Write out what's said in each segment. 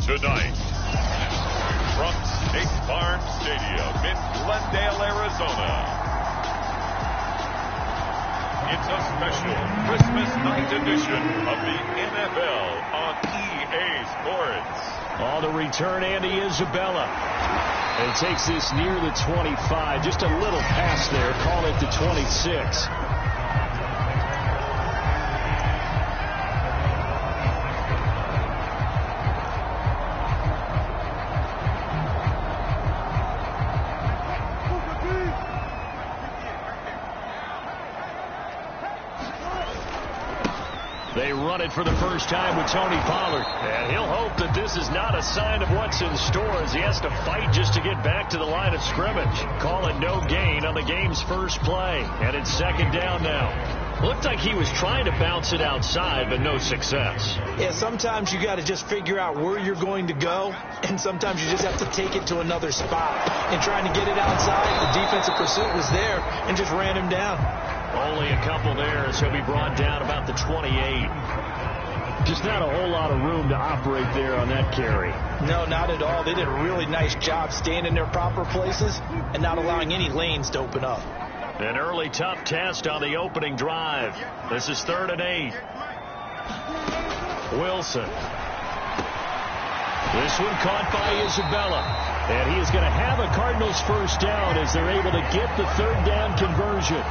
Tonight, from State Farm Stadium in Glendale, Arizona, it's a special Christmas night edition of the NFL on EA Sports. On the return, Andy Isabella. And it takes this near the 25. Just a little pass there. Call it the 26. They run it for the first time with Tony Pollard. And he'll hope that this is not a sign of what's in store as he has to fight just to get back to the line of scrimmage. Call it no gain on the game's first play. And it's second down now. Looked like he was trying to bounce it outside, but no success. Yeah, sometimes you got to just figure out where you're going to go, and sometimes you just have to take it to another spot. And trying to get it outside, the defensive pursuit was there and just ran him down. Only a couple there, so he'll be brought down about the 28. Just not a whole lot of room to operate there on that carry. No, not at all. They did a really nice job staying in their proper places and not allowing any lanes to open up. An early tough test on the opening drive. This is 3rd and 8. Wilson. This one caught by Isabella. And he is going to have a Cardinals first down as they're able to get the 3rd down conversion.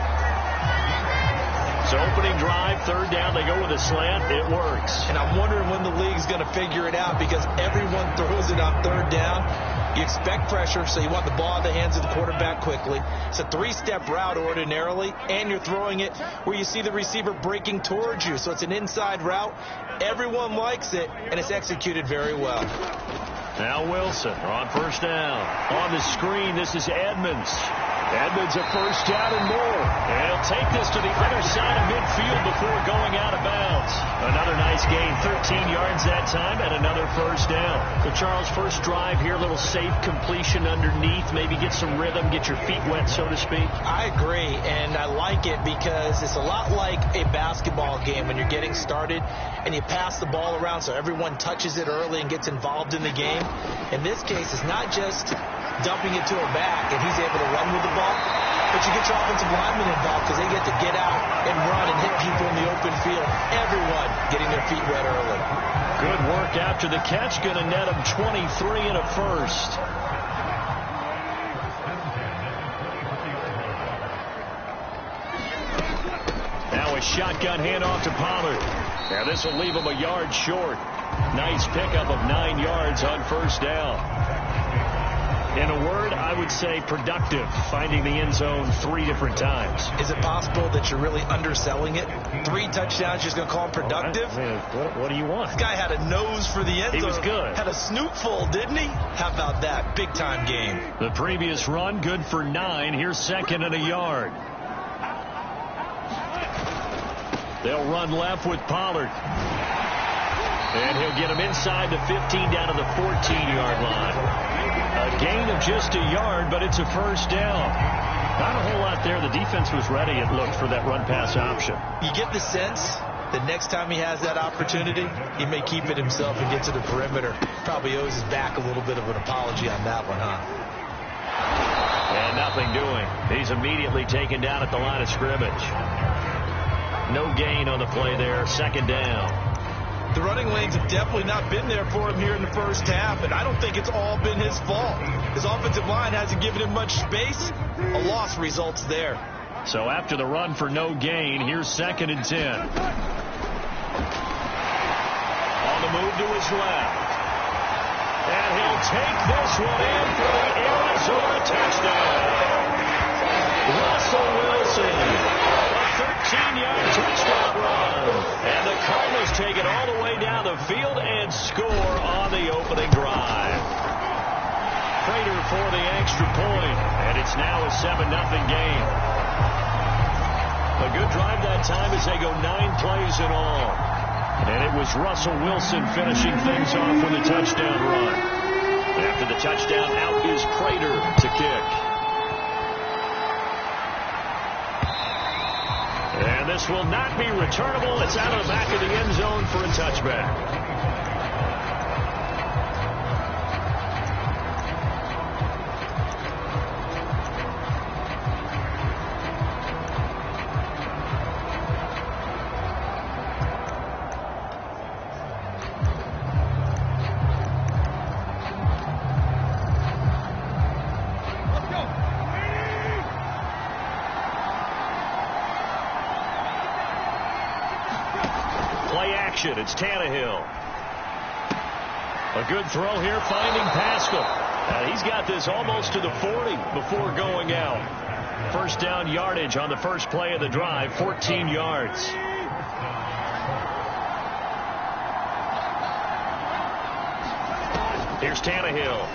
So opening drive, 3rd down, they go with a slant. It works. And I'm wondering when the league's going to figure it out because everyone throws it on 3rd down. You expect pressure, so you want the ball in the hands of the quarterback quickly. It's a 3-step route ordinarily, and you're throwing it where you see the receiver breaking towards you. So it's an inside route. Everyone likes it, and it's executed very well. Now Wilson on first down. On the screen, this is Edmonds. Edmonds a first down and more. And he'll take this to the other side of midfield before going out of bounds. Another nice gain, 13 yards that time, and another first down. So Charles, first drive here, a little safe completion underneath. Maybe get some rhythm, get your feet wet, so to speak. I agree, and I like it because it's a lot like a basketball game when you're getting started and you pass the ball around so everyone touches it early and gets involved in the game. In this case, it's not just dumping it to a back and he's able to run with the ball, but you get your offensive linemen involved because they get to get out and run and hit people in the open field. Everyone getting their feet wet early. Good work after the catch. Going to net him 23 and a first. Now a shotgun handoff to Pollard. Now this will leave him a yard short. Nice pickup of 9 yards on first down. In a word, I would say productive, finding the end zone 3 different times. Is it possible that you're really underselling it? 3 touchdowns, you're just going to call him productive? What do you want? This guy had a nose for the end zone. He was good. Had a snootful, didn't he? How about that? Big-time game. The previous run, good for 9. Here's 2nd and a yard. They'll run left with Pollard. And he'll get him inside the 15 down to the 14-yard line. A gain of just a yard, but it's a first down. Not a whole lot there. The defense was ready, it looked, for that run-pass option. You get the sense that next time he has that opportunity, he may keep it himself and get to the perimeter. Probably owes his back a little bit of an apology on that one, huh? And nothing doing. He's immediately taken down at the line of scrimmage. No gain on the play there. 2nd down. The running lanes have definitely not been there for him here in the first half, and I don't think it's all been his fault. His offensive line hasn't given him much space. A loss results there. So after the run for no gain, here's 2nd and 10. On the move to his left. And he'll take this one in for the Arizona touchdown. Russell Wilson. 13-yard touchdown run. And the Cardinals take it all the way down the field and score on the opening drive. Prater for the extra point, and it's now a 7-0 game. A good drive that time as they go 9 plays in all. And it was Russell Wilson finishing things off with a touchdown run. After the touchdown, out is Prater to kick. And this will not be returnable. It's out of the back of the end zone for a touchback. formation. It's Tannehill. A good throw here, finding Pascal. He's got this almost to the 40 before going out. First down yardage on the first play of the drive, 14 yards. Here's Tannehill.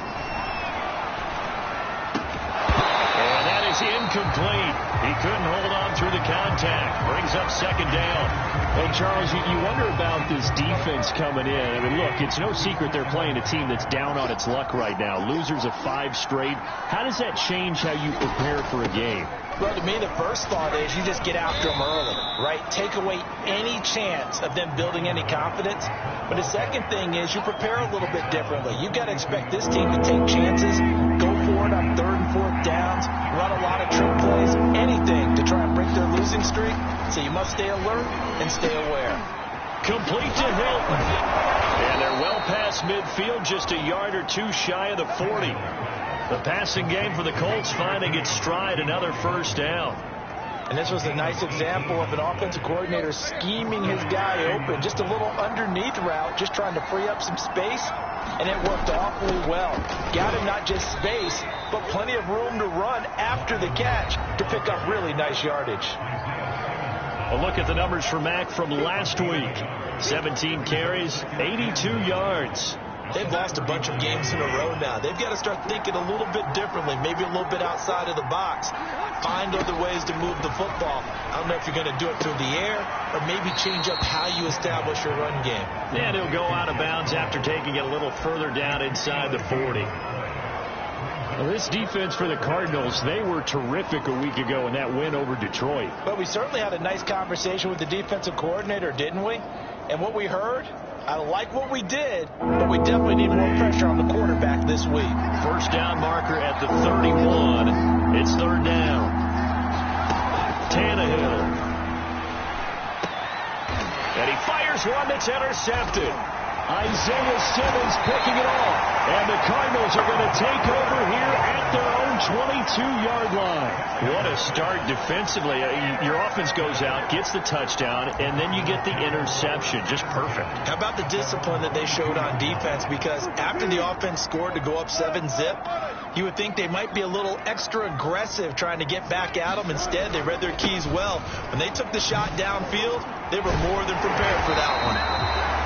And that is incomplete. He couldn't hold on through the contact. Brings up second down. Hey, Charles, you wonder about this defense coming in. I mean, look, it's no secret they're playing a team that's down on its luck right now. Losers of 5 straight. How does that change how you prepare for a game? Well, to me, the first thought is you just get after them early, right? Take away any chance of them building any confidence. But the second thing is you prepare a little bit differently. You've got to expect this team to take chances, go for it on 3rd and 4th downs, run a lot of trick plays, anything to try and break their losing streak. So you must stay alert and stay aware. Complete to Hilton. And they're well past midfield, just a yard or two shy of the 40. The passing game for the Colts finding its stride, another first down. And this was a nice example of an offensive coordinator scheming his guy open. Just a little underneath route, just trying to free up some space, and it worked awfully well. Got him not just space, but plenty of room to run after the catch to pick up really nice yardage. A look at the numbers for Mack from last week. 17 carries, 82 yards. They've lost a bunch of games in a row now. They've got to start thinking a little bit differently, maybe a little bit outside of the box. Find other ways to move the football. I don't know if you're going to do it through the air or maybe change up how you establish your run game. And he'll go out of bounds after taking it a little further down inside the 40. Well, this defense for the Cardinals, they were terrific a week ago in that win over Detroit. But we certainly had a nice conversation with the defensive coordinator, didn't we? And what we heard, I like what we did, but we definitely need more pressure on the quarterback this week. First down marker at the 31. It's 3rd down. Tannehill. And he fires one that's intercepted. Isaiah Simmons picking it off. And the Cardinals are going to take over here at their own 22-yard line. What a start defensively. Your offense goes out, gets the touchdown, and then you get the interception. Just perfect. How about the discipline that they showed on defense? Because after the offense scored to go up 7-zip, you would think they might be a little extra aggressive trying to get back at them. Instead, they read their keys well. When they took the shot downfield, they were more than prepared for that one.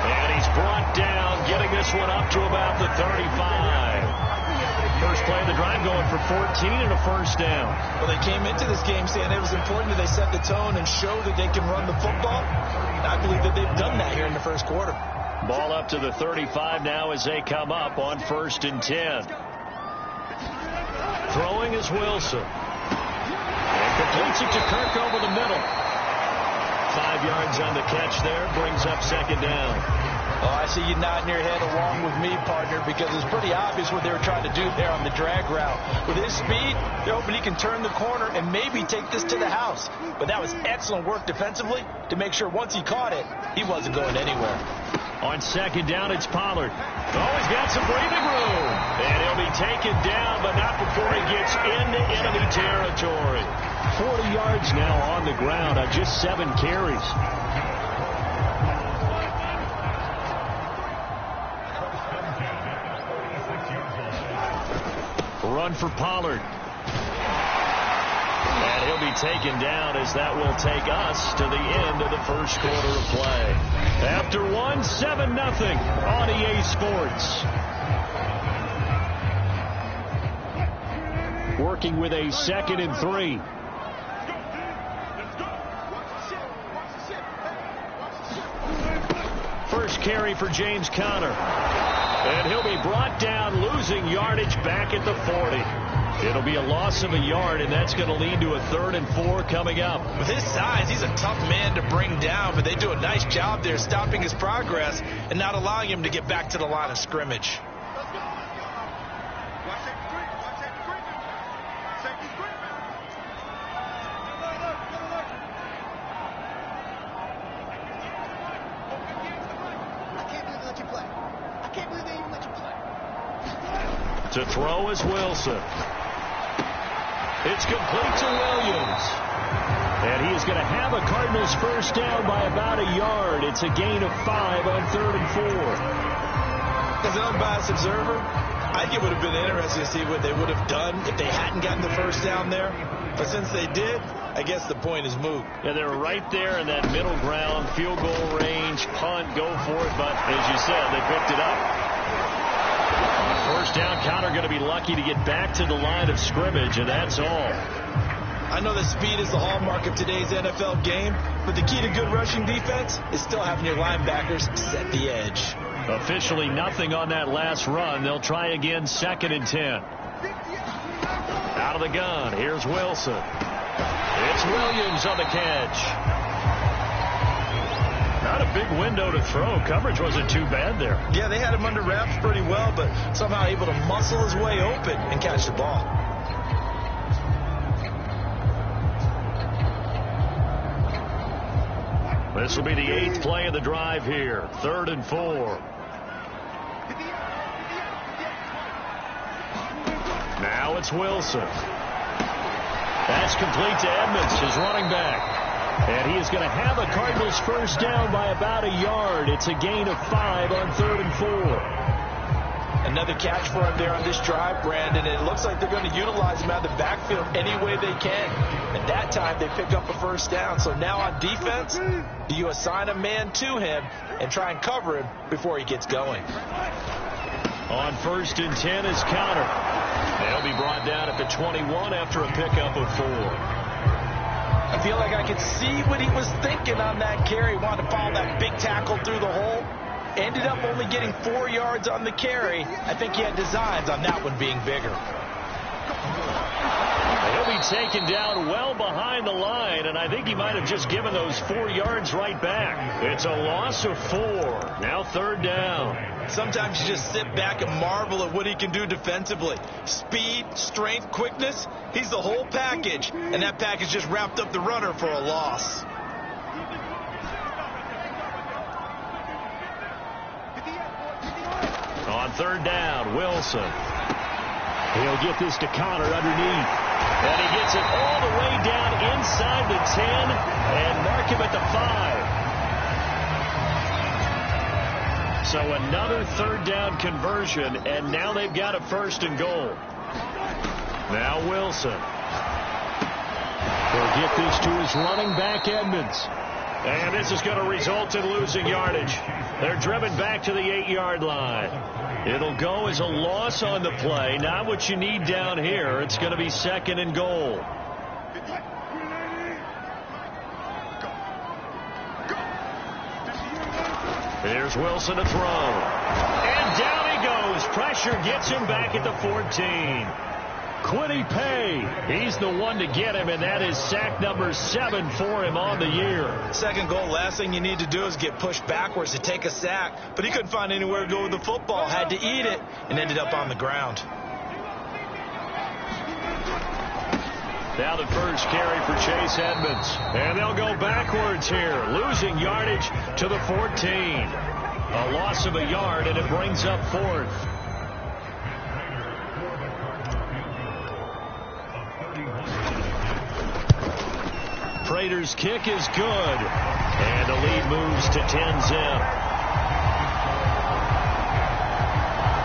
And he's brought down, getting this one up to about the 35. First play of the drive going for 14 and a first down. Well, they came into this game saying it was important that they set the tone and show that they can run the football. And I believe that they've done that here in the first quarter. Ball up to the 35 now as they come up on 1st and 10. Throwing is Wilson. And completes it to Kirk over the middle. 5 yards on the catch there, brings up second down. Oh, I see you nodding your head along with me, partner, because it's pretty obvious what they were trying to do there on the drag route. With his speed, they're hoping he can turn the corner and maybe take this to the house. But that was excellent work defensively to make sure once he caught it, he wasn't going anywhere. On second down, it's Pollard. Oh, he's got some breathing room. And he'll be taken down, but not before he gets into enemy territory. 40 yards now on the ground on just 7 carries. Run for Pollard. And he'll be taken down as that will take us to the end of the first quarter of play. After 1, 7-0 on EA Sports. Working with a 2nd and 3. First carry for James Conner. And he'll be brought down, losing yardage back at the 40. It'll be a loss of a yard, and that's going to lead to a 3rd and 4 coming up. With his size, he's a tough man to bring down, but they do a nice job there stopping his progress and not allowing him to get back to the line of scrimmage. To throw is Wilson. It's complete to Williams. And he is going to have a Cardinals first down by about a yard. It's a gain of 5 on 3rd and 4. As an unbiased observer, I think it would have been interesting to see what they would have done if they hadn't gotten the first down there. But since they did, I guess the point is moot. Yeah, they were right there in that middle ground, field goal range, punt, go for it. But as you said, they picked it up. First down, Connor going to be lucky to get back to the line of scrimmage, and that's all. I know that speed is the hallmark of today's NFL game, but the key to good rushing defense is still having your linebackers set the edge. Officially nothing on that last run. They'll try again, 2nd and 10. Out of the gun, here's Wilson. It's Williams on the catch. Not a big window to throw. Coverage wasn't too bad there. Yeah, they had him under wraps pretty well, but somehow able to muscle his way open and catch the ball. This will be the 8th play of the drive here. 3rd and 4. Now it's Wilson. That's complete to Edmonds, his running back. And he is going to have a Cardinals first down by about a yard. It's a gain of 5 on 3rd and 4. Another catch for him there on this drive, Brandon. And it looks like they're going to utilize him out of the backfield any way they can. And that time they pick up a first down. So now on defense, do you assign a man to him and try and cover him before he gets going? On 1st and 10 is Connor. They'll be brought down at the 21 after a pickup of 4. I feel like I could see what he was thinking on that carry. Wanted to follow that big tackle through the hole. Ended up only getting 4 yards on the carry. I think he had designs on that one being bigger. He'll be taken down well behind the line, and I think he might have just given those 4 yards right back. It's a loss of 4. Now 3rd down. Sometimes you just sit back and marvel at what he can do defensively. Speed, strength, quickness, he's the whole package. And that package just wrapped up the runner for a loss. On 3rd down, Wilson. He'll get this to Connor underneath. And he gets it all the way down inside the 10 and mark him at the 5. So another 3rd down conversion, and now they've got a 1st and goal. Now Wilson. He'll get this to his running back, Edmonds. And this is going to result in losing yardage. They're driven back to the 8-yard line. It'll go as a loss on the play. Not what you need down here. It's going to be 2nd and goal. Here's Wilson to throw. And down he goes. Pressure gets him back at the 14. Quiddy Pay, he's the one to get him, and that is sack number 7 for him on the year. 2nd goal, last thing you need to do is get pushed backwards to take a sack. But he couldn't find anywhere to go with the football, had to eat it, and ended up on the ground. Now the first carry for Chase Edmonds. And they'll go backwards here, losing yardage to the 14. A loss of a yard, and it brings up 4th. Prater's kick is good, and the lead moves to 10-zip.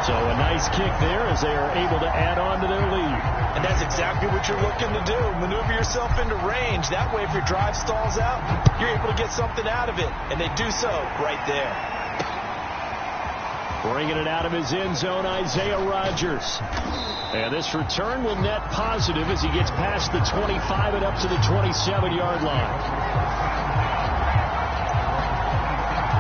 So a nice kick there as they are able to add on to their lead. And that's exactly what you're looking to do. Maneuver yourself into range. That way, if your drive stalls out, you're able to get something out of it. And they do so right there. Bringing it out of his end zone, Isaiah Rodgers. And this return will net positive as he gets past the 25 and up to the 27-yard line.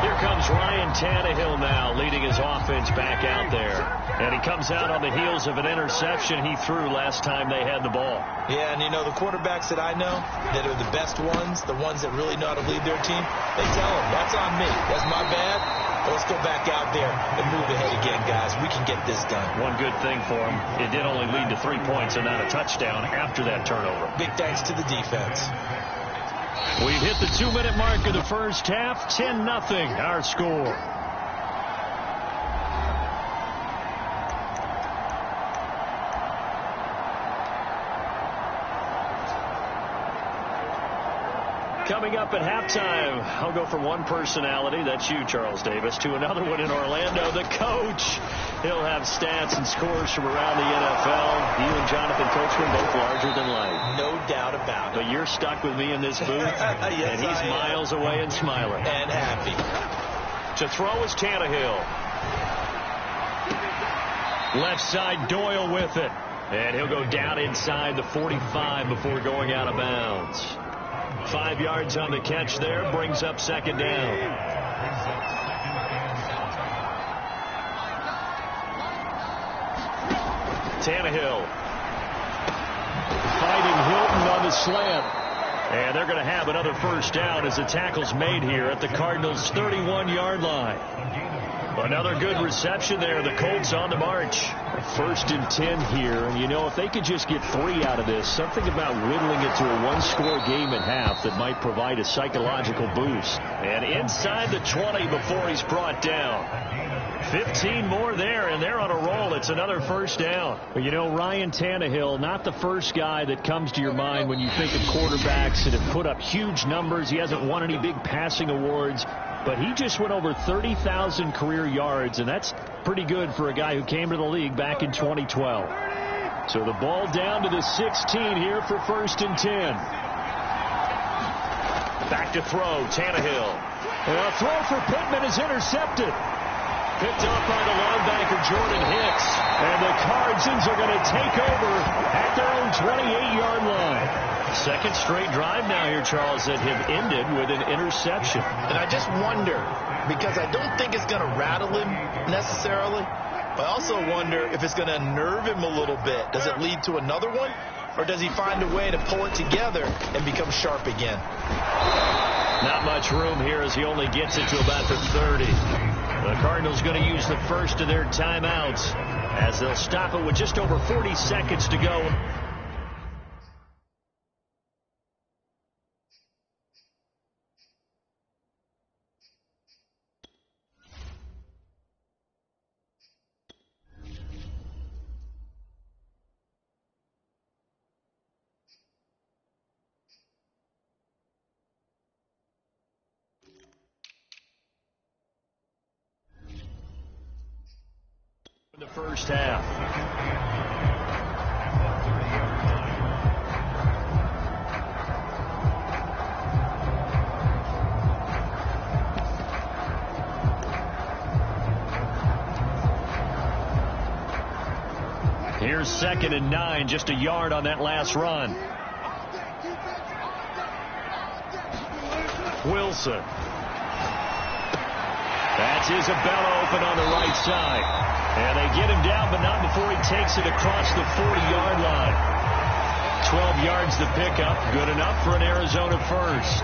Here comes Ryan Tannehill now, leading his offense back out there. And he comes out on the heels of an interception he threw last time they had the ball. Yeah, and you know, the quarterbacks that I know that are the best ones, the ones that really know how to lead their team, they tell them, that's on me. That's my bad. Let's go back out there and move ahead again, guys. We can get this done. One good thing for him, it did only lead to 3 points and not a touchdown after that turnover. Big thanks to the defense. We've hit the 2-minute mark of the first half. 10-0 our score. Coming up at halftime, I'll go from one personality, that's you, Charles Davis, to another one in Orlando, the coach. He'll have stats and scores from around the NFL. You and Jonathan Coachman both larger than life. No doubt about it. But you're stuck with me in this booth, yes, and he's miles away and smiling. And happy. To throw is Tannehill. Left side, Doyle with it. And he'll go down inside the 45 before going out of bounds. 5 yards on the catch there, brings up second down. Tannehill. Fighting Hilton on the slant. And they're going to have another first down as the tackle's made here at the Cardinals' 31-yard line. Another good reception there. The Colts on the march. 1st and 10 here. And, you know, if they could just get 3 out of this, something about whittling it to a one-score game at half that might provide a psychological boost. And inside the 20 before he's brought down. 15 more there, and they're on a roll. It's another first down. Well, you know, Ryan Tannehill, not the first guy that comes to your mind when you think of quarterbacks that have put up huge numbers. He hasn't won any big passing awards, but he just went over 30,000 career yards, and that's pretty good for a guy who came to the league back in 2012. So the ball down to the 16 here for 1st and 10. Back to throw, Tannehill. And a throw for Pittman is intercepted. Picked up by the linebacker, Jordan Hicks. And the Cardinals are going to take over at their own 28-yard line. Second straight drive now here, Charles, that have ended with an interception. And I just wonder, because I don't think it's going to rattle him necessarily, but I also wonder if it's going to unnerve him a little bit. Does it lead to another one, or does he find a way to pull it together and become sharp again? Not much room here as he only gets it to about the 30. The Cardinals going to use the first of their timeouts as they'll stop it with just over 40 seconds to go. The first half. Here's 2nd and 9, just a yard on that last run. Wilson. That's Isabella open on the right side. And they get him down, but not before he takes it across the 40-yard line. 12 yards to pick up. Good enough for an Arizona first.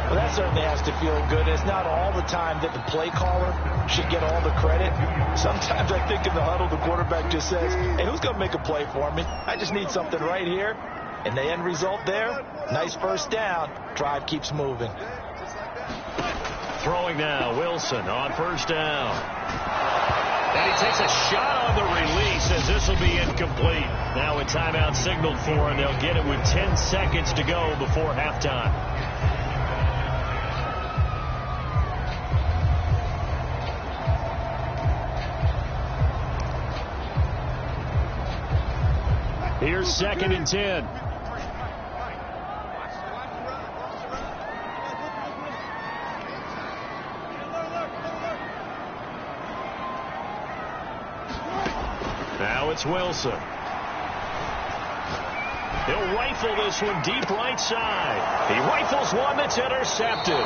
Well, that certainly has to feel good. It's not all the time that the play caller should get all the credit. Sometimes I think in the huddle, the quarterback just says, hey, who's going to make a play for me? I just need something right here. And the end result there, nice first down. Drive keeps moving. Throwing now, Wilson on first down. And he takes a shot on the release as this will be incomplete. Now a timeout signaled for, and they'll get it with 10 seconds to go before halftime. Here's 2nd and 10. Now it's Wilson. He'll rifle this one deep right side. He rifles one that's intercepted.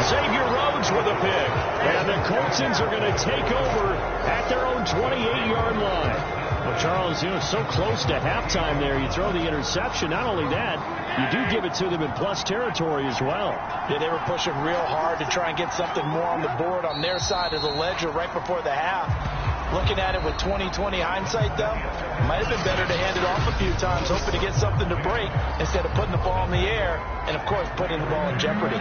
Xavier Rhodes with a pick. And the Coltsons are going to take over at their own 28-yard line. Well, Charles, you know, so close to halftime there. You throw the interception. Not only that, you do give it to them in plus territory as well. Yeah, they were pushing real hard to try and get something more on the board on their side of the ledger right before the half. Looking at it with 20/20 hindsight, though, it might have been better to hand it off a few times, hoping to get something to break instead of putting the ball in the air and, of course, putting the ball in jeopardy.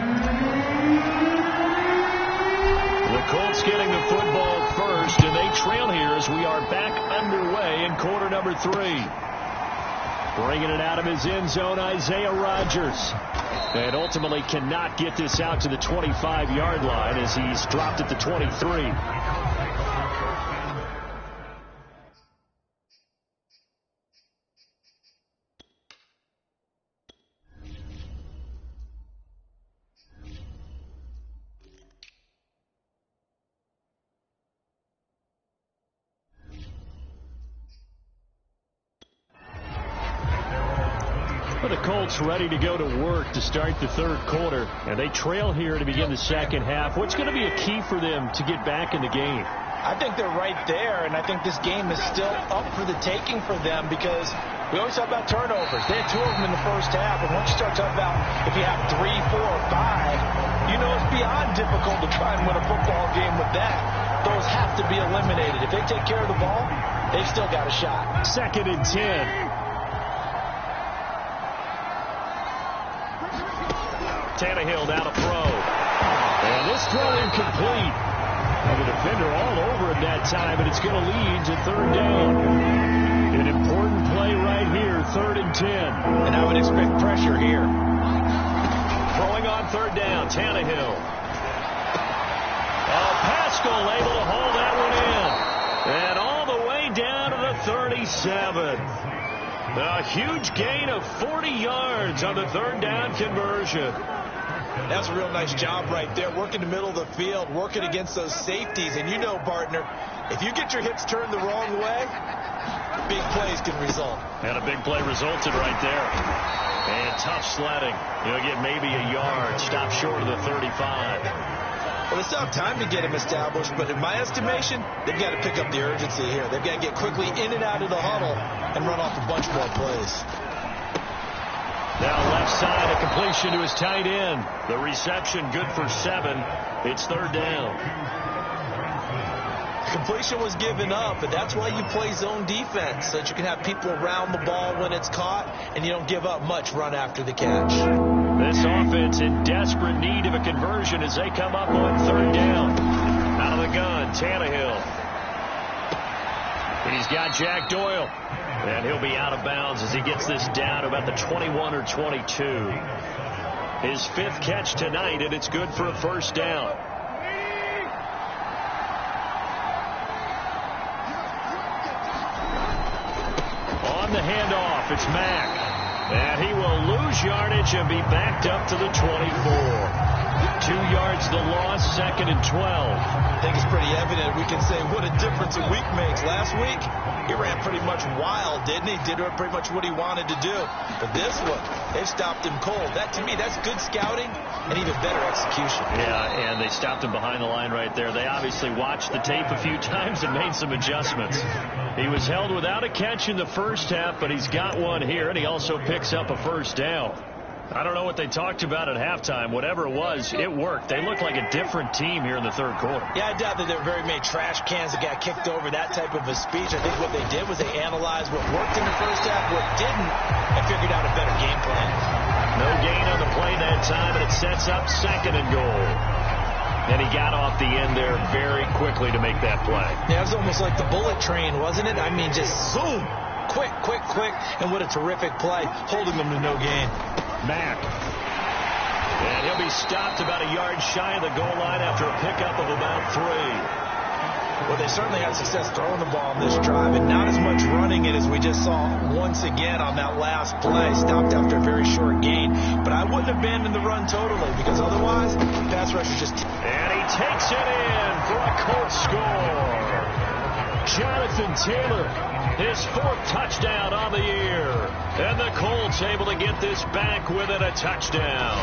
The Colts getting the football first, and they trail here as we are back underway in quarter number 3. Bringing it out of his end zone, Isaiah Rodgers. And ultimately cannot get this out to the 25-yard line as he's dropped at the 23. The Colts ready to go to work to start the third quarter, and they trail here to begin the second half. What's going to be a key for them to get back in the game? I think they're right there, and I think this game is still up for the taking for them because we always talk about turnovers. They had 2 of them in the first half, and once you start talking about if you have 3, 4, or 5, you know it's beyond difficult to try and win a football game with that. Those have to be eliminated. If they take care of the ball, they've still got a shot. 2nd and 10. Tannehill down to throw. And this throw incomplete. And the defender all over him that time, and it's going to lead to 3rd down. An important play right here, 3rd and 10. And I would expect pressure here. Throwing on 3rd down, Tannehill. Oh, Pascal able to hold that one in. And all the way down to the 37. A huge gain of 40 yards on the 3rd down conversion. That's a real nice job right there, working the middle of the field, working against those safeties. And you know, partner, if you get your hips turned the wrong way, big plays can result. And a big play resulted right there. And tough sledding. You'll get maybe a yard, stop short of the 35. Well, they still have time to get him established, but in my estimation, they've got to pick up the urgency here. They've got to get quickly in and out of the huddle and run off a bunch more plays. Now left side, a completion to his tight end. The reception good for 7. It's 3rd down. Completion was given up, but that's why you play zone defense, so that you can have people around the ball when it's caught, and you don't give up much run after the catch. This offense in desperate need of a conversion as they come up on 3rd down. Out of the gun, Tannehill. And he's got Jack Doyle. And he'll be out of bounds as he gets this down to about the 21 or 22. His 5th catch tonight, and it's good for a 1st down. On the handoff, it's Mack. And he will lose yardage and be backed up to the 24. 2 yards the loss, 2nd and 12. I think it's pretty evident. We can say what a difference a week makes. Last week, he ran pretty much wild, didn't he? Did pretty much what he wanted to do. But this one, they've stopped him cold. That, to me, that's good scouting and even better execution. Yeah, and they stopped him behind the line right there. They obviously watched the tape a few times and made some adjustments. He was held without a catch in the first half, but he's got one here, and he also picks up a 1st down. I don't know what they talked about at halftime. Whatever it was, it worked. They look like a different team here in the 3rd quarter. Yeah, I doubt that there were very many trash cans that got kicked over, that type of a speech. I think what they did was they analyzed what worked in the first half, what didn't, and figured out a better game plan. No gain on the play that time, and it sets up 2nd and goal. And he got off the end there very quickly to make that play. Yeah, it was almost like the bullet train, wasn't it? I mean, just zoom. Quick, quick, quick. And what a terrific play, holding them to no gain. Mack. And he'll be stopped about a yard shy of the goal line after a pickup of about 3. Well, they certainly had success throwing the ball on this drive, and not as much running it as we just saw once again on that last play. Stopped after a very short gain. But I wouldn't abandon the run totally, because otherwise, pass rush is just... And he takes it in for a Colts score. Jonathan Taylor, his 4th touchdown on the year. And the Colts able to get this back within a touchdown.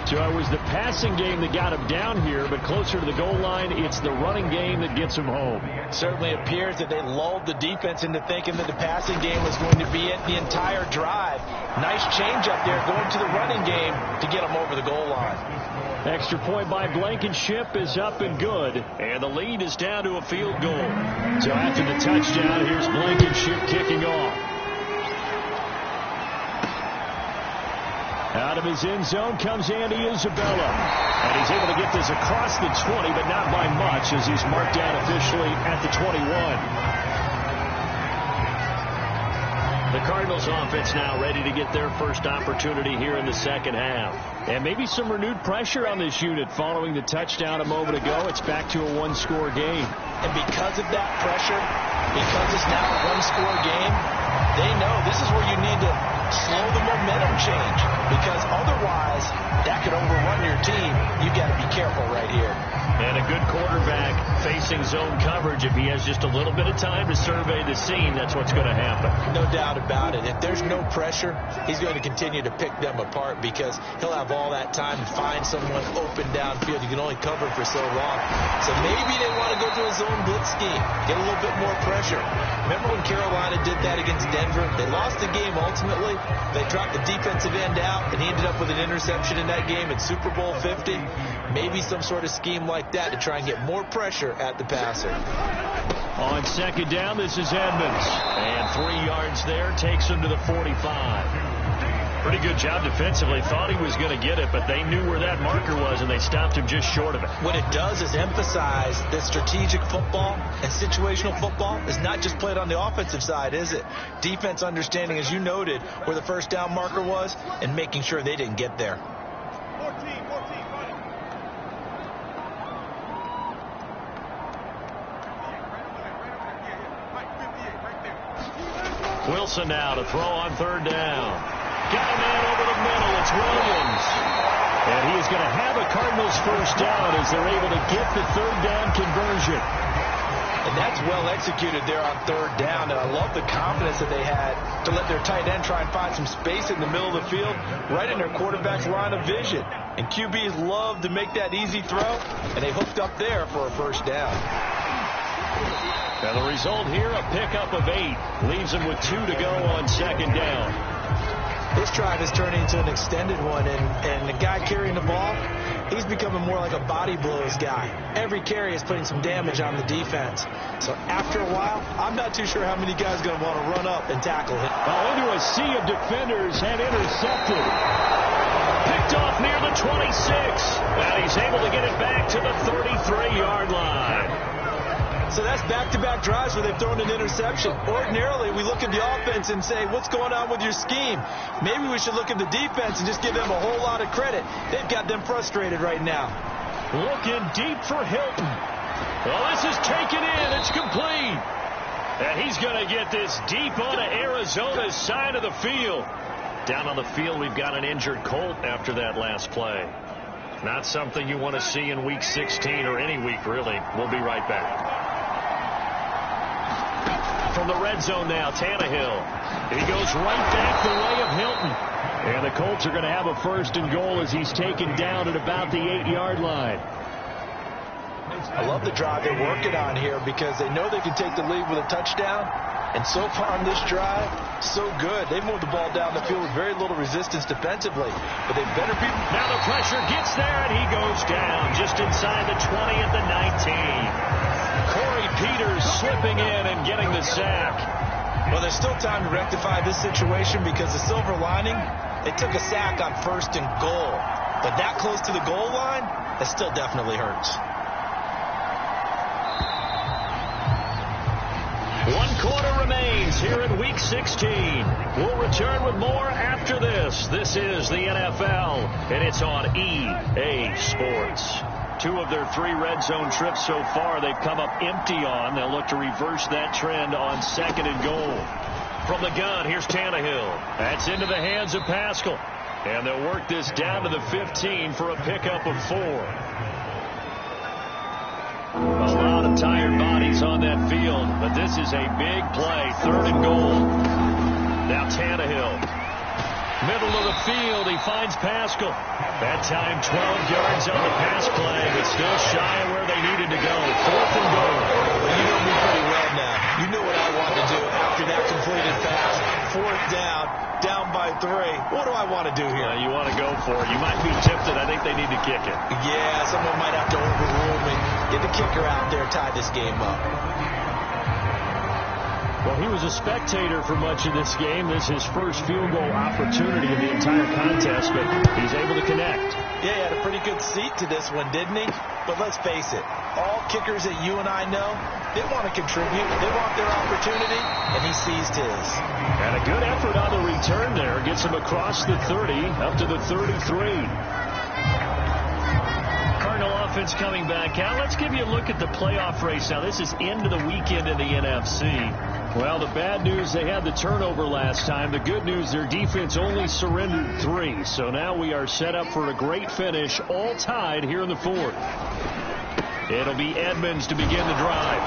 So it was the passing game that got him down here, but closer to the goal line, it's the running game that gets him home. It certainly appears that they lulled the defense into thinking that the passing game was going to be it the entire drive. Nice change up there going to the running game to get him over the goal line. Extra point by Blankenship is up and good, and the lead is down to a field goal. So after the touchdown, here's Blankenship kicking off. Out of his end zone comes Andy Isabella. And he's able to get this across the 20, but not by much, as he's marked down officially at the 21. The Cardinals offense now ready to get their first opportunity here in the second half. And maybe some renewed pressure on this unit following the touchdown a moment ago. It's back to a one-score game. And because of that pressure, because it's now a one-score game, they know this is where you need to slow the momentum change, because otherwise that could overrun your team. You've got to be careful right here. And a good quarterback facing zone coverage, if he has just a little bit of time to survey the scene, that's what's going to happen. No doubt about it. If there's no pressure, he's going to continue to pick them apart, because he'll have all that time to find someone open downfield. You can only cover for so long. So maybe they want to go to a zone blitz scheme, get a little bit more pressure. Remember when Carolina did that against Denver? They lost the game ultimately. They dropped the defensive end out, and he ended up with an interception in that game in Super Bowl 50. Maybe some sort of scheme like that to try and get more pressure at the passer. On second down, this is Edmonds. And 3 yards there, takes him to the 45. Pretty good job defensively. Thought he was going to get it, but they knew where that marker was, and they stopped him just short of it. What it does is emphasize that strategic football and situational football is not just played on the offensive side, is it? Defense understanding, as you noted, where the first down marker was and making sure they didn't get there. 14. Wilson now to throw on third down. Got a man over the middle. It's Williams. And he is going to have a Cardinals first down as they're able to get the third down conversion. And that's well executed there on third down. And I love the confidence that they had to let their tight end try and find some space in the middle of the field, right in their quarterback's line of vision. And QBs love to make that easy throw, and they hooked up there for a first down. And the result here, a pickup of 8. Leaves them with 2 to go on second down. This drive is turning into an extended one, and the guy carrying the ball, he's becoming more like a body blows guy. Every carry is putting some damage on the defense. So after a while, I'm not too sure how many guys are going to want to run up and tackle him. Into a sea of defenders and intercepted. Picked off near the 26. And he's able to get it back to the 33-yard line. So that's back-to-back drives where they've thrown an interception. Ordinarily, we look at the offense and say, what's going on with your scheme? Maybe we should look at the defense and just give them a whole lot of credit. They've got them frustrated right now. Looking deep for Hilton. Well, this is taken in. It's complete. And he's going to get this deep onto Arizona's side of the field. Down on the field, we've got an injured Colt after that last play. Not something you want to see in Week 16 or any week, really. We'll be right back. From the red zone now, Tannehill. He goes right back the way of Hilton. And the Colts are going to have a first and goal as he's taken down at about the 8-yard line. I love the drive they're working on here because they know they can take the lead with a touchdown. And so far on this drive, so good. They've moved the ball down the field with very little resistance defensively. But they better be... Now the pressure gets there, and he goes down just inside the 20 at the 19. Corey Peters slipping in and getting the sack. Well, there's still time to rectify this situation because the silver lining, they took a sack on first and goal. But that close to the goal line, that still definitely hurts. 1 quarter remains here in Week 16. We'll return with more after this. This is the NFL, and it's on EA Sports. 2 of their 3 red zone trips so far they've come up empty on. They'll look to reverse that trend on second and goal. From the gun, here's Tannehill. That's into the hands of Pascal. And they'll work this down to the 15 for a pickup of 4. A lot of tired bodies on that field, but this is a big play. 3rd and goal. Now Tannehill. Middle of the field, he finds Pascal. That time 12 yards on the pass play, but still shy of where they needed to go. 4th and goal. Well, you know me pretty well now. You know what I want to do after that completed pass. 4th down by 3. What do I want to do here? You want to go for it. You might be tempted. I think they need to kick it. Yeah, someone might have to overrule me. Get the kicker out there, tie this game up. Well, he was a spectator for much of this game. This is his first field goal opportunity in the entire contest, but he's able to connect. Yeah, he had a pretty good seat to this one, didn't he? But let's face it, all kickers that you and I know, they want to contribute. They want their opportunity, and he seized his. And a good effort on the return there. Gets him across the 30, up to the 33. Cardinal offense coming back out. Let's give you a look at the playoff race now. This is into the weekend in the NFC. Well, the bad news, they had the turnover last time. The good news, their defense only surrendered 3. So now we are set up for a great finish, all tied here in the 4th. It'll be Edmonds to begin the drive.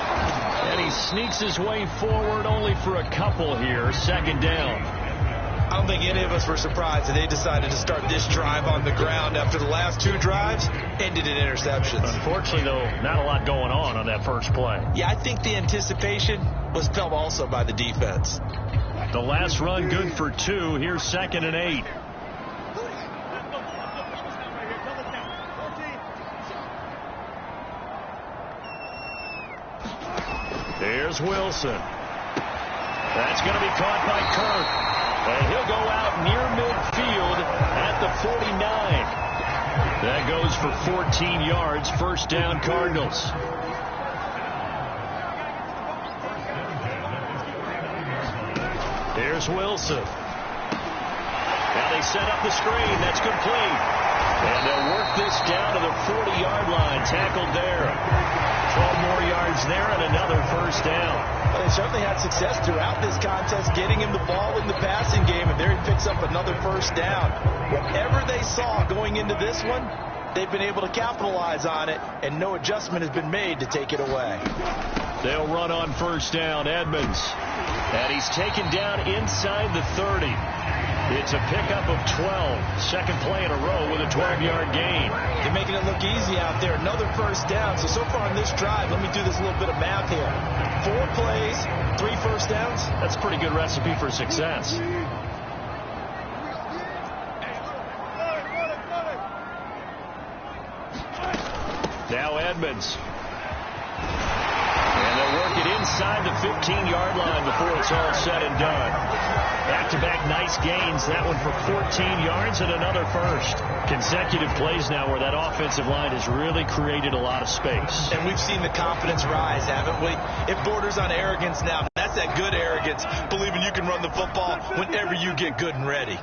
And he sneaks his way forward only for a couple here. 2nd down. I don't think any of us were surprised that they decided to start this drive on the ground after the last 2 drives ended in interceptions. Unfortunately, though, not a lot going on that first play. Yeah, I think the anticipation was felt also by the defense. The last run good for 2. Here's 2nd and 8. Here's Wilson. That's going to be caught by Kirk. And he'll go out near midfield at the 49. That goes for 14 yards. 1st down, Cardinals. Here's Wilson. Now they set up the screen. That's complete. And they'll work this down to the 40-yard line. Tackled there. 12 more yards there and another 1st down. Well, they certainly had success throughout this contest getting him the ball in the passing game, and there he picks up another 1st down. Whatever they saw going into this one, they've been able to capitalize on it, and no adjustment has been made to take it away. They'll run on 1st down. Edmonds. And he's taken down inside the 30. It's a pickup of 12. Second play in a row with a 12-yard gain. They're making it look easy out there. Another 1st down. So far on this drive, let me do this little bit of math here. 4 plays, 3 1st downs. That's a pretty good recipe for success. Now Edmonds. And they'll work it inside the 15-yard line before it's all said and done. Back-to-back nice gains. That one for 14 yards and another 1st. Consecutive plays now where that offensive line has really created a lot of space. And we've seen the confidence rise, haven't we? It borders on arrogance now. That's that good arrogance, believing you can run the football whenever you get good and ready.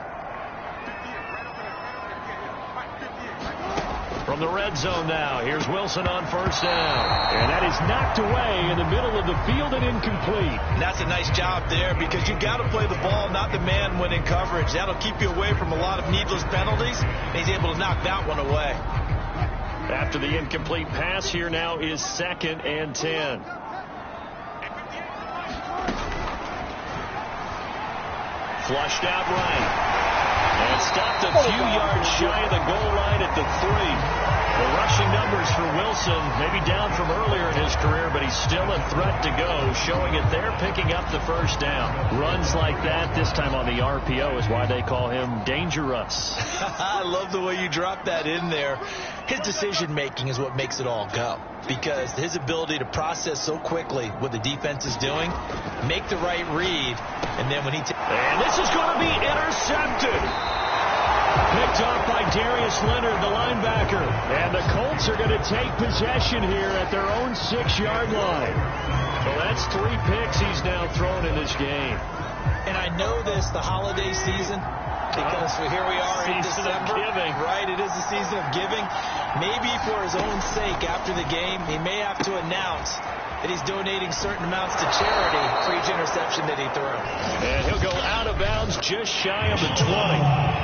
From the red zone now, here's Wilson on 1st down. And that is knocked away in the middle of the field and incomplete. And that's a nice job there because you've got to play the ball, not the man when in coverage. That'll keep you away from a lot of needless penalties. And he's able to knock that one away. After the incomplete pass, here now is 2nd and 10. Flushed out right. And stopped a few yards shy of the goal line at the 3. The rushing numbers for Wilson, maybe down from earlier in his career, but he's still a threat to go, showing it there, picking up the 1st down. Runs like that, this time on the RPO, is why they call him dangerous. I love the way you drop that in there. His decision-making is what makes it all go, because his ability to process so quickly what the defense is doing, make the right read, and then when he... And this is going to be intercepted. Picked off by Darius Leonard, the linebacker. And the Colts are going to take possession here at their own 6-yard line. So that's 3 picks he's now thrown in this game. And I know this, the holiday season, because here we are in December. Season of giving. Right, it is the season of giving. Maybe for his own sake after the game, he may have to announce that he's donating certain amounts to charity for each interception that he threw. And he'll go out of bounds just shy of the 20.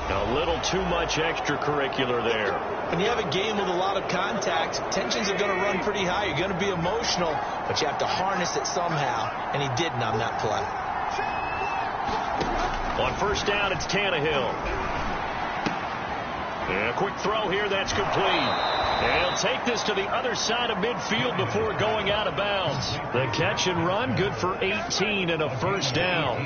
A little too much extracurricular there. When you have a game with a lot of contact, tensions are going to run pretty high. You're going to be emotional, but you have to harness it somehow, and he didn't on that play. On 1st down, it's Tannehill. And a quick throw here, that's complete. And he'll take this to the other side of midfield before going out of bounds. The catch and run, good for 18 and a 1st down.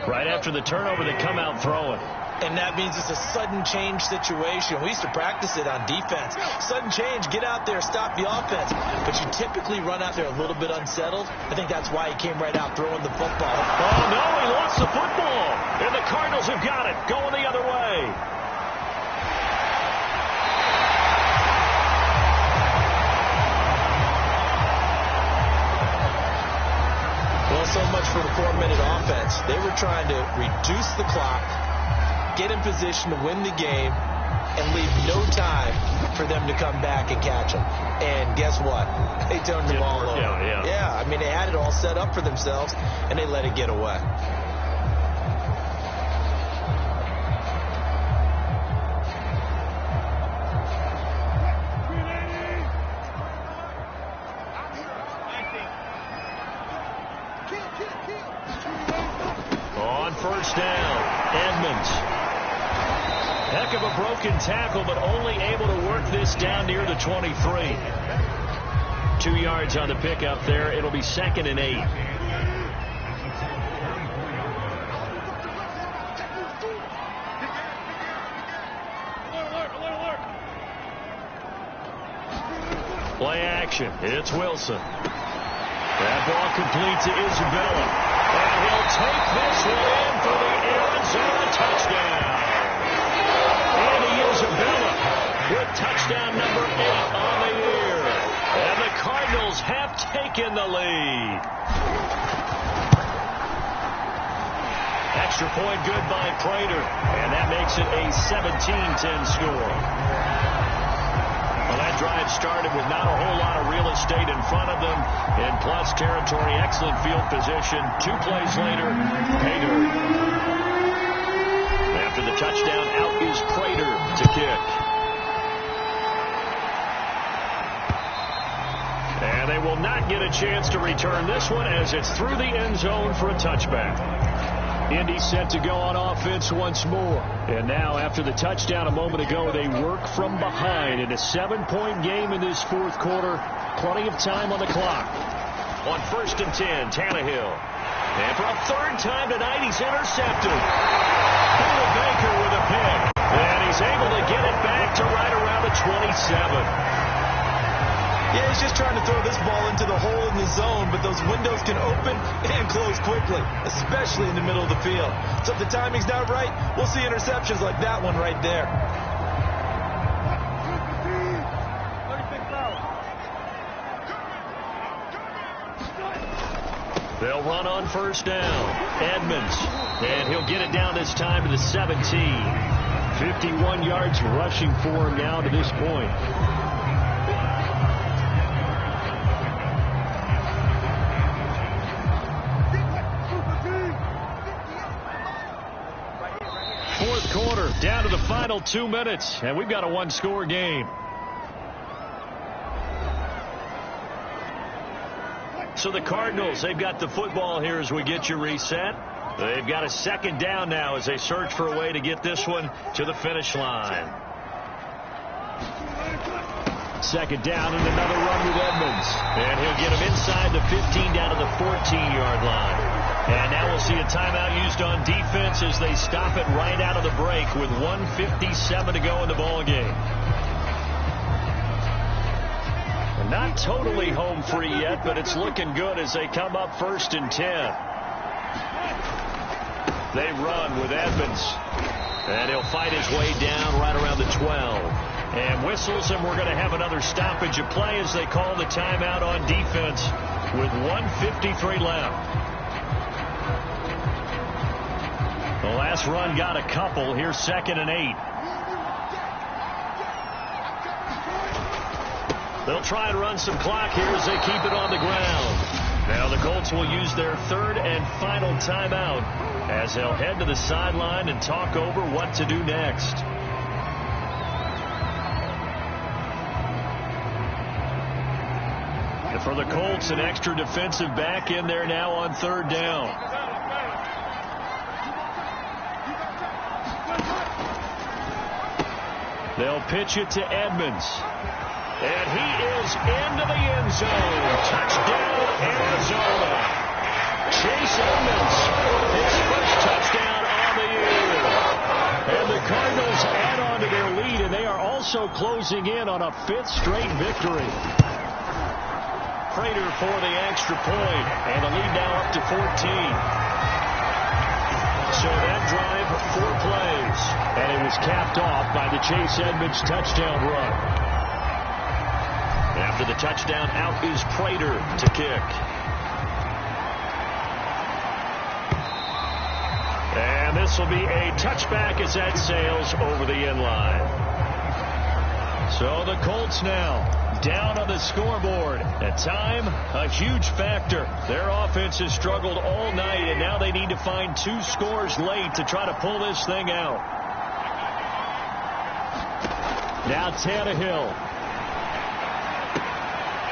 Right after the turnover, they come out throwing. And that means it's a sudden change situation. We used to practice it on defense. Sudden change, get out there, stop the offense. But you typically run out there a little bit unsettled. I think that's why he came right out throwing the football. Oh, no, he lost the football. And the Cardinals have got it, going the other way. Well, so much for the 4-minute offense. They were trying to reduce the clock, get in position to win the game, and leave no time for them to come back and catch them. And guess what? They turned the ball over. Yeah, I mean, they had it all set up for themselves, and they let it get away. On first down, Edmonds. Heck of a broken tackle, but only able to work this down near the 23. 2 yards on the pickup there. It'll be 2nd and 8. Play action. It's Wilson. That ball complete to Isabella. And he'll take this one in for the Arizona touchdown. Andy Isabella with touchdown number 8 on the year. And the Cardinals have taken the lead. Extra point good by Prater. And that makes it a 17-10 score. Well, that drive started with not a whole lot of real estate in front of them. In plus territory, excellent field position. 2 plays later, pay dirt. After the touchdown, out is Prater to kick. And they will not get a chance to return this one as it's through the end zone for a touchback. Indy set to go on offense once more. And now, after the touchdown a moment ago, they work from behind in a 7-point game in this 4th quarter. Plenty of time on the clock. On 1st and 10, Tannehill. And for a 3rd time tonight, he's intercepted. Buda Baker with a pick. And he's able to get it back to right around the 27. Yeah, he's just trying to throw this ball into the hole in the zone, but those windows can open and close quickly, especially in the middle of the field. So if the timing's not right, we'll see interceptions like that one right there. They'll run on first down. Edmonds. And he'll get it down this time to the 17. 51 yards rushing for him now to this point. Fourth quarter, down to the final 2 minutes, and we've got a 1-score game. So the Cardinals, they've got the football here as we get you reset. They've got a 2nd down now as they search for a way to get this one to the finish line. 2nd down and another run with Edmonds. And he'll get him inside the 15 down to the 14-yard line. And now we'll see a timeout used on defense as they stop it right out of the break with 1:57 to go in the ball game. Not totally home free yet, but it's looking good as they come up 1st and 10. They run with Edmonds. And he'll fight his way down right around the 12. And whistles, and we're going to have another stoppage of play as they call the timeout on defense with 1:53 left. The last run got a couple. Here's 2nd and 8. They'll try and run some clock here as they keep it on the ground. Now the Colts will use their 3rd and final timeout as they'll head to the sideline and talk over what to do next. And for the Colts, an extra defensive back in there now on 3rd down. They'll pitch it to Edmonds. And he is into the end zone. Touchdown, Arizona. Chase Edmonds, his first touchdown on the year. the Cardinals add on to their lead, and they are also closing in on a 5th straight victory. Prater for the extra point, and the lead now up to 14. So that drive, 4 plays. And it was capped off by the Chase Edmonds touchdown run. After the touchdown, out is Prater to kick. And this will be a touchback as that sails over the end line. So the Colts now down on the scoreboard. At time, a huge factor. Their offense has struggled all night, and now they need to find 2 scores late to try to pull this thing out. Now Tannehill.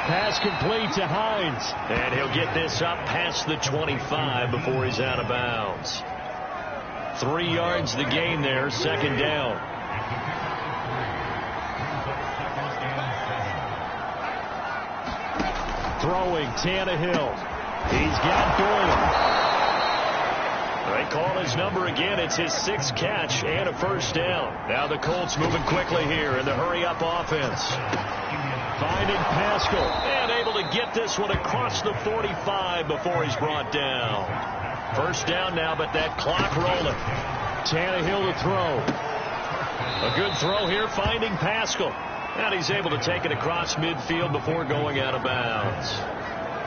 Pass complete to Hines. And he'll get this up past the 25 before he's out of bounds. 3 yards the gain there, 2nd down. Throwing, Tannehill. He's got Boyle. They call his number again. It's his 6th catch and a 1st down. Now the Colts moving quickly here in the hurry-up offense. Finding Pascal. And able to get this one across the 45 before he's brought down. 1st down now, but that clock rolling. Tannehill to throw. A good throw here, finding Pascal. And he's able to take it across midfield before going out of bounds.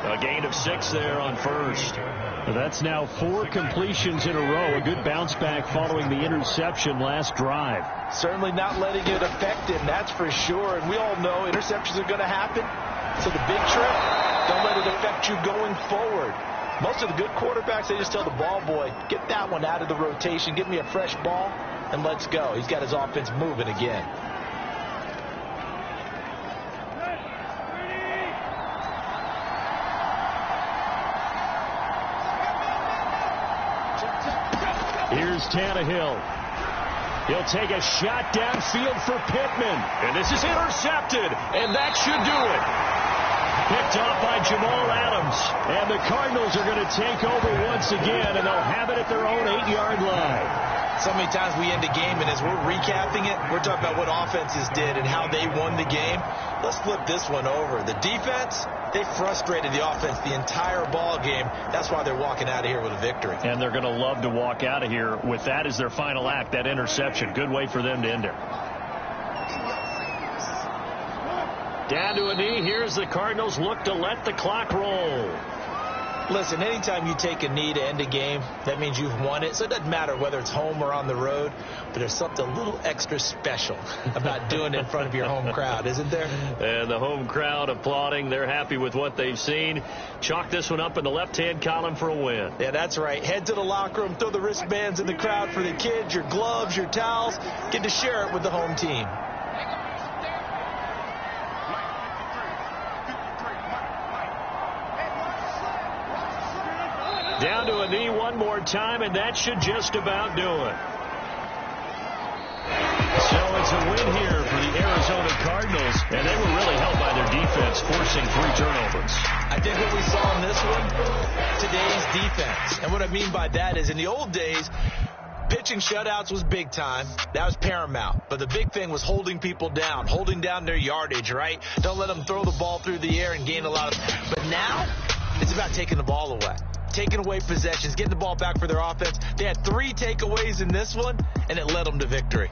A gain of 6 there on 1st. That's now 4 completions in a row. A good bounce back following the interception last drive. Certainly not letting it affect him, that's for sure. And we all know interceptions are going to happen. So the big trick, don't let it affect you going forward. Most of the good quarterbacks, they just tell the ball boy, get that one out of the rotation, give me a fresh ball, and let's go. He's got his offense moving again. Here's Tannehill. He'll take a shot downfield for Pittman. And this is intercepted, and that should do it. Picked off by Jamal Adams. And the Cardinals are going to take over once again, and they'll have it at their own 8-yard line. So many times we end a game, and as we're recapping it, we're talking about what offenses did and how they won the game. Let's flip this one over. The defense, they frustrated the offense the entire ball game. That's why they're walking out of here with a victory. And they're going to love to walk out of here with that as their final act, that interception. Good way for them to end it. Down to a knee. Here's the Cardinals look to let the clock roll. Listen, anytime you take a knee to end a game, that means you've won it. So it doesn't matter whether it's home or on the road, but there's something a little extra special about doing it in front of your home crowd, isn't there? And the home crowd applauding. They're happy with what they've seen. Chalk this one up in the left-hand column for a win. Yeah, that's right. Head to the locker room, throw the wristbands in the crowd for the kids, your gloves, your towels. Get to share it with the home team. Down to a knee one more time, and that should just about do it. So it's a win here for the Arizona Cardinals, and they were really helped by their defense, forcing 3 turnovers. I think what we saw in this one, today's defense. And what I mean by that is in the old days, pitching shutouts was big time. That was paramount. But the big thing was holding people down, holding down their yardage, right? Don't let them throw the ball through the air and gain a lot of... But now, it's about taking the ball away. Taking away possessions, getting the ball back for their offense. They had 3 takeaways in this one, and it led them to victory.